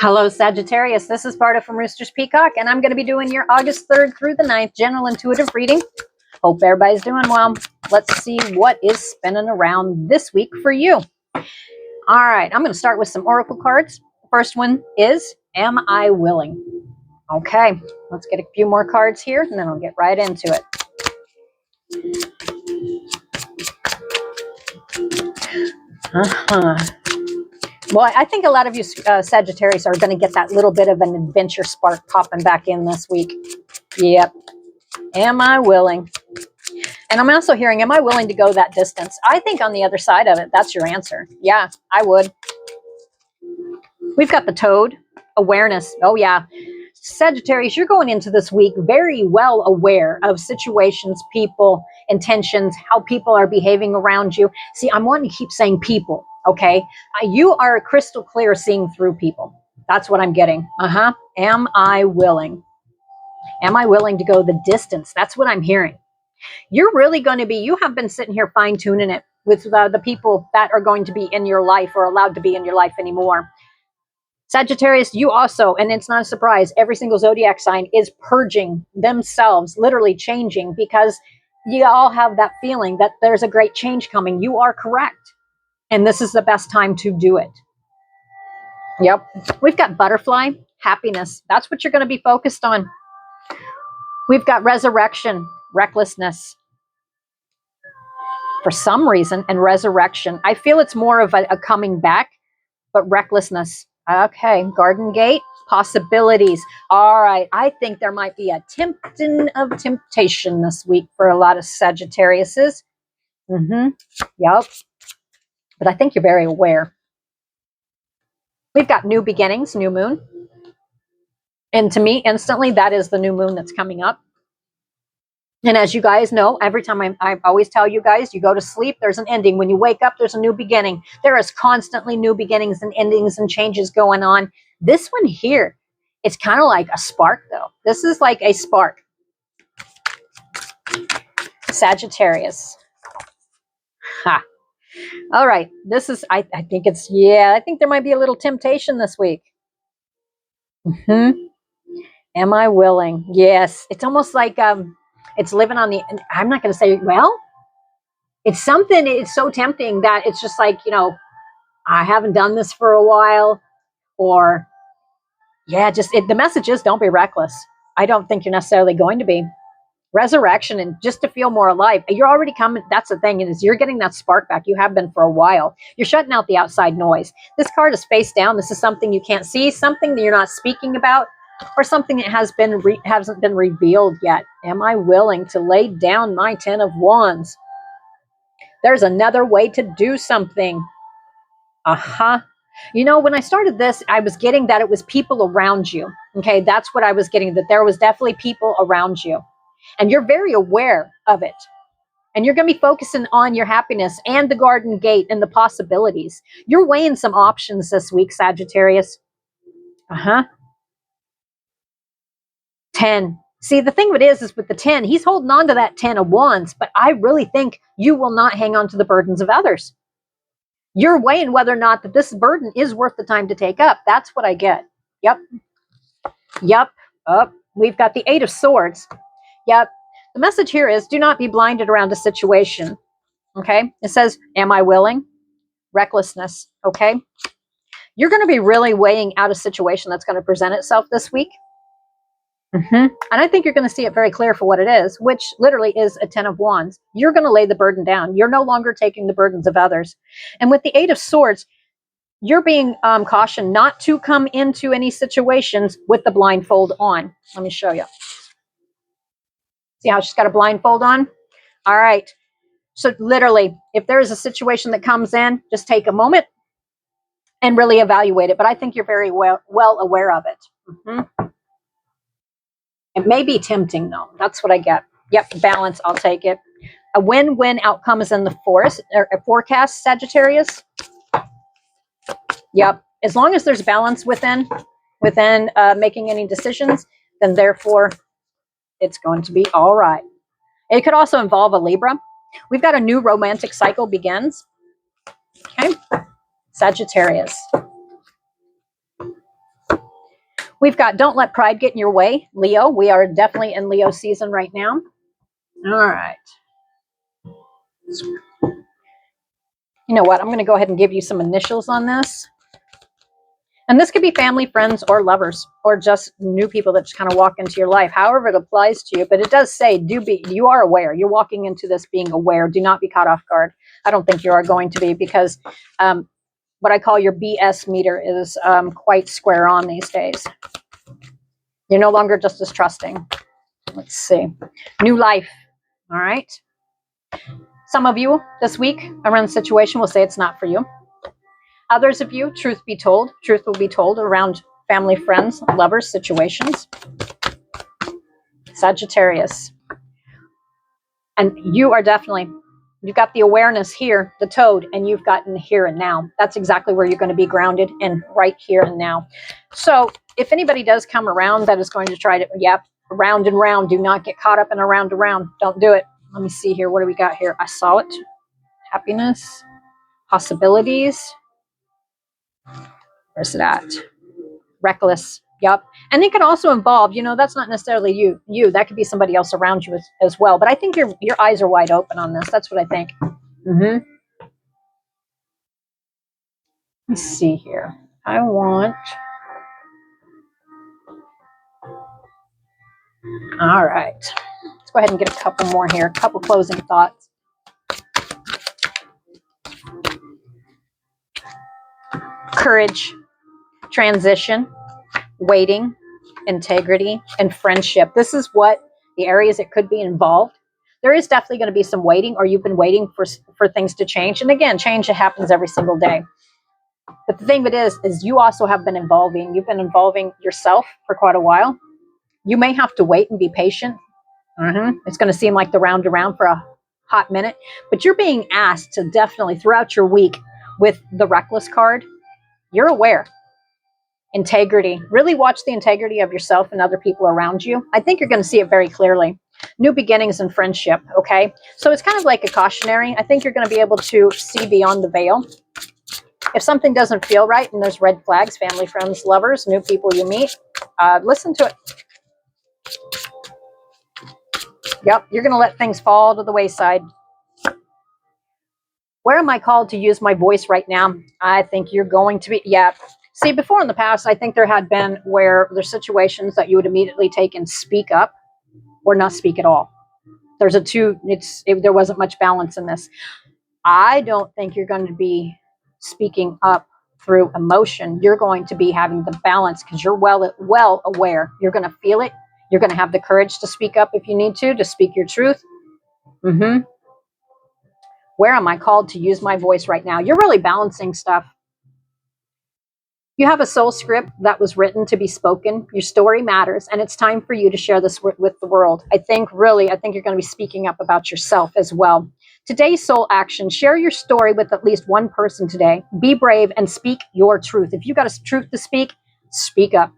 Hello, Sagittarius. This is Barta from Roosters, Peacock, and I'm going to be doing your August 3rd through the 9th general intuitive reading. Hope everybody's doing well. Let's see what is spinning around this week for you. All right, I'm going to start with some oracle cards. First one is, Am I Willing? Okay, let's get a few more cards here, and then I'll get right into it. Well, I think a lot of you Sagittarius are going to get that little bit of an adventure spark popping back in this week. Yep. Am I willing? And I'm also hearing, am I willing to go that distance? I think on the other side of it, that's your answer. Yeah, I would. We've got the Toad. Awareness. Oh, yeah. Sagittarius, you're going into this week very well aware of situations, people, intentions, how people are behaving around you. See, I'm wanting to keep saying people, okay? You are crystal clear seeing through people. That's what I'm getting. Am I willing? Am I willing to go the distance? That's what I'm hearing. You're really going to be, you have been sitting here fine-tuning it with the people that are going to be in your life or allowed to be in your life anymore. Sagittarius, you also, and it's not a surprise, every single zodiac sign is purging themselves, literally changing, because you all have that feeling that there's a great change coming. You are correct. And this is the best time to do it. Yep. We've got butterfly, happiness. That's what you're going to be focused on. We've got resurrection, recklessness. For some reason, and resurrection. I feel it's more of a coming back, but recklessness. Okay, Garden Gate, possibilities. All right, I think there might be a tempting of temptation this week for a lot of Sagittariuses. Yep. But I think you're very aware. We've got new beginnings, new moon. And to me, instantly, that is the new moon that's coming up. And as you guys know, every time I always tell you guys, you go to sleep, there's an ending. When you wake up, there's a new beginning. There is constantly new beginnings and endings and changes going on. This one here, it's kind of like a spark, though. This is like a spark. Sagittarius. Ha. All right. This is, I think it's, yeah, I think there might be a little temptation this week. Am I willing? Yes. It's almost like, it's living on the, I'm not going to say, well, it's something, it's so tempting that it's just like, you know, I haven't done this for a while, or yeah, just the message is don't be reckless. I don't think you're necessarily going to be. Resurrection and just to feel more alive. You're already coming. That's the thing, is you're getting that spark back. You have been for a while. You're shutting out the outside noise. This card is face down. This is something you can't see, something that you're not speaking about, or something that hasn't been revealed yet. Am I willing to lay down my 10 of Wands? There's another way to do something. You know, when I started this, I was getting that it was people around you. Okay, that's what I was getting, that there was definitely people around you. And you're very aware of it. And you're going to be focusing on your happiness and the Garden Gate and the possibilities. You're weighing some options this week, Sagittarius. 10. See, the thing of it is with the 10, he's holding on to that 10 of Wands, but I really think you will not hang on to the burdens of others. You're weighing whether or not that this burden is worth the time to take up. That's what I get. Yep. Oh, we've got the 8 of Swords. Yep. The message here is do not be blinded around a situation. Okay. It says, am I willing? Recklessness. Okay. You're going to be really weighing out a situation that's going to present itself this week. And I think you're going to see it very clear for what it is, which literally is a 10 of Wands. You're going to lay the burden down. You're no longer taking the burdens of others. And with the 8 of Swords, you're being cautioned not to come into any situations with the blindfold on. Let me show you. See how she's got a blindfold on? All right. So literally, if there is a situation that comes in, just take a moment and really evaluate it. But I think you're very well aware of it. It may be tempting, though. That's what I get. Yep, balance. I'll take it. A win-win outcome is in the forecast, Sagittarius. Yep. As long as there's balance within making any decisions, then therefore it's going to be all right. It could also involve a Libra. We've got a new romantic cycle begins. Okay. Sagittarius. We've got don't let pride get in your way, Leo. We are definitely in Leo season right now. All right. You know what? I'm going to go ahead and give you some initials on this. And this could be family, friends, or lovers, or just new people that just kind of walk into your life, however it applies to you. But it does say, you are aware. You're walking into this being aware. Do not be caught off guard. I don't think you are going to be, because what I call your BS meter is quite square on these days. You're no longer just as trusting. Let's see. New life. All right. Some of you this week around the situation will say it's not for you. Others of you, truth will be told around family, friends, lovers, situations. Sagittarius. And you are definitely, you've got the awareness here, the toad, and you've gotten here and now. That's exactly where you're going to be grounded, and right here and now. So if anybody does come around that is going to try to, round and round, do not get caught up in a round and round. Don't do it. Let me see here. What do we got here? I saw it. Happiness. Possibilities. Where's it at? Reckless. Yep. And it could also involve, that's not necessarily you. That could be somebody else around you as well. But I think your eyes are wide open on this. That's what I think. Let's see here. I want. All right. Let's go ahead and get a couple more here. A couple closing thoughts. Courage, transition, waiting, integrity, and friendship. This is what the areas it could be involved. There is definitely going to be some waiting, or you've been waiting for things to change. And again, change happens every single day. But the thing of it is you also have been you've been involving yourself for quite a while. You may have to wait and be patient. It's going to seem like the round around for a hot minute, but you're being asked to definitely throughout your week with the reckless card, you're aware. Integrity. Really watch the integrity of yourself and other people around you. I think you're going to see it very clearly. New beginnings and friendship, okay? So it's kind of like a cautionary. I think you're going to be able to see beyond the veil. If something doesn't feel right and there's red flags, family, friends, lovers, new people you meet, listen to it. Yep, you're going to let things fall to the wayside. Where am I called to use my voice right now? I think you're going to be, See, before in the past, I think there had been where there's situations that you would immediately take and speak up or not speak at all. There wasn't much balance in this. I don't think you're going to be speaking up through emotion. You're going to be having the balance because you're well aware. You're going to feel it. You're going to have the courage to speak up if you need to speak your truth. Where am I called to use my voice right now? You're really balancing stuff. You have a soul script that was written to be spoken. Your story matters, and it's time for you to share this with the world. I think you're going to be speaking up about yourself as well. Today's soul action, share your story with at least one person today. Be brave and speak your truth. If you got a truth to speak up.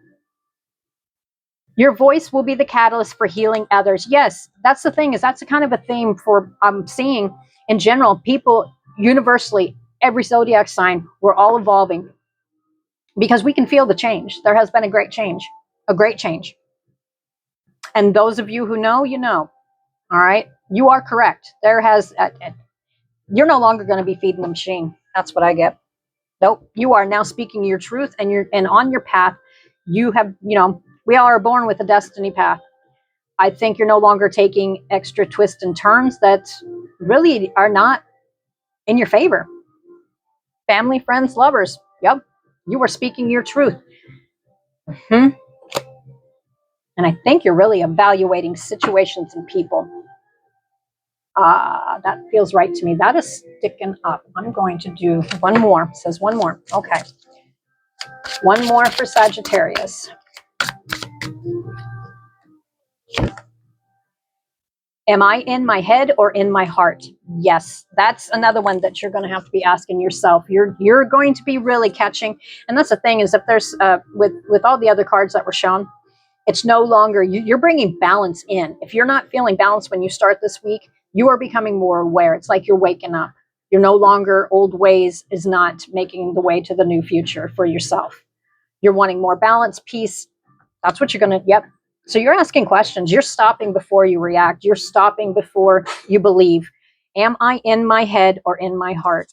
Your voice will be the catalyst for healing others. Yes, that's the thing, that's a kind of a theme for I'm seeing in general, people universally, every zodiac sign, we're all evolving. Because we can feel the change. There has been a great change. And those of you who know, you know. All right? You are correct. You're no longer going to be feeding the machine. That's what I get. Nope. You are now speaking your truth, and on your path, you have, we all are born with a destiny path. I think you're no longer taking extra twists and turns that really are not in your favor. Family, friends, lovers. Yep. You are speaking your truth. And I think you're really evaluating situations and people. That feels right to me. That is sticking up. I'm going to do one more. It says one more. Okay. One more for Sagittarius. Am I in my head or in my heart? Yes, that's another one that you're going to have to be asking yourself. You're going to be really catching, and that's the thing is if there's with all the other cards that were shown, it's no longer you're bringing balance in. If you're not feeling balanced when you start this week, you are becoming more aware. It's like you're waking up. You're no longer old ways is not making the way to the new future for yourself. You're wanting more balance, peace, That's what you're going to, yep. So you're asking questions. You're stopping before you react. You're stopping before you believe. Am I in my head or in my heart?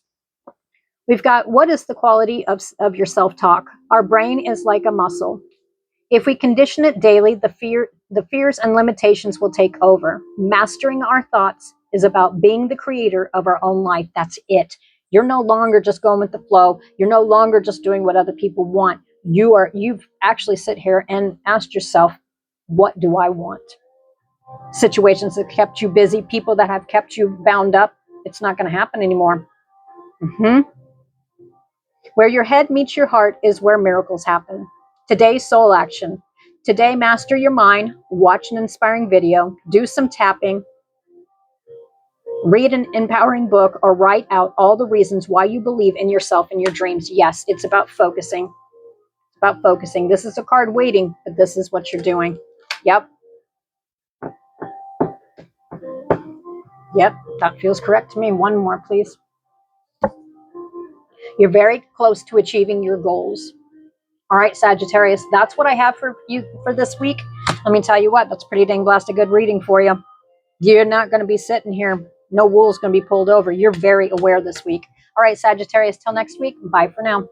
We've got, what is the quality of your self-talk? Our brain is like a muscle. If we condition it daily, the fears and limitations will take over. Mastering our thoughts is about being the creator of our own life. That's it. You're no longer just going with the flow. You're no longer just doing what other people want. You've actually sit here and asked yourself, what do I want? Situations that kept you busy, people that have kept you bound up, it's not going to happen anymore. Where your head meets your heart is where miracles happen. Today's soul action. Today, master your mind, watch an inspiring video, do some tapping, read an empowering book, or write out all the reasons why you believe in yourself and your dreams. Yes, it's about focusing. It's about focusing. This is a card waiting, but this is what you're doing. Yep. Yep, that feels correct to me. One more, please. You're very close to achieving your goals. All right, Sagittarius, that's what I have for you for this week. Let me tell you what, that's pretty dang blast a good reading for you. You're not going to be sitting here. No wool's going to be pulled over. You're very aware this week. All right, Sagittarius, till next week. Bye for now.